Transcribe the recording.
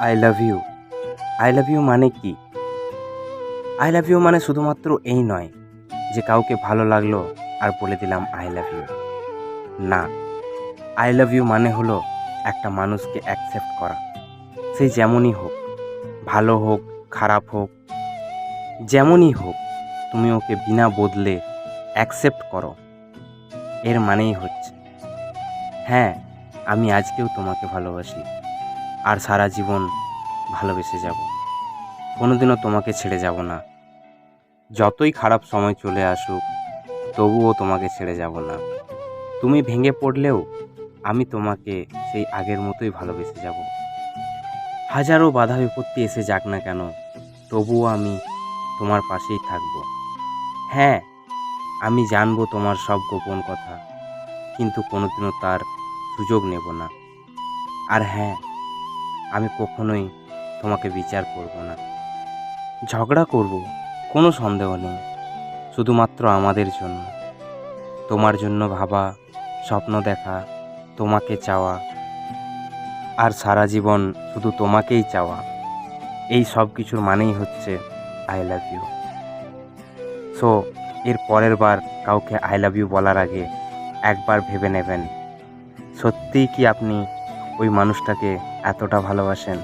I love you. I love you মানে কি? I love you মানে শুধুমাত্র এই নয় যে কাউকে ভালো লাগলো আর বলে দিলাম আই লাভ ইউ। না, আই লাভ ইউ মানে হলো একটা মানুষকে অ্যাকসেপ্ট করা। সে যেমনই হোক, ভালো হোক, খারাপ হোক, যেমনই হোক, তুমি ওকে বিনা বদলে অ্যাকসেপ্ট করো। এর মানেই হচ্ছে, হ্যাঁ, আমি আজকেও তোমাকে ভালোবাসি আর সারা জীবন ভালোবেসে যাব। কোনোদিনও তোমাকে ছেড়ে যাব না। যতই খারাপ সময় চলে আসুক, তবুও তোমাকে ছেড়ে যাব না। তুমি ভেঙে পড়লেও আমি তোমাকে সেই আগের মতোই ভালোবেসে যাব। হাজারো বাধা বিপত্তি এসে যাক না কেন, তবুও আমি তোমার পাশেই থাকব। হ্যাঁ, আমি জানবো তোমার সব গোপন কথা, কিন্তু কোনোদিনও তার সুযোগ নেব না। আর হ্যাঁ, আমি কখনোই তোমাকে বিচার করব না। ঝগড়া করব, কোনো সন্দেহ নেই, শুধুমাত্র আমাদের জন্য। তোমার জন্য ভাবা, স্বপ্ন দেখা, তোমাকে চাওয়া আর সারা জীবন শুধু তোমাকেই চাওয়া, এই সব কিছুর মানেই হচ্ছে আই লাভ ইউ। সো এর পরের বার কাউকে আই লাভ ইউ বলার আগে একবার ভেবে নেবেন, সত্যিই কি আপনি ওই মানুষটাকে এতটা ভালোবাসেন।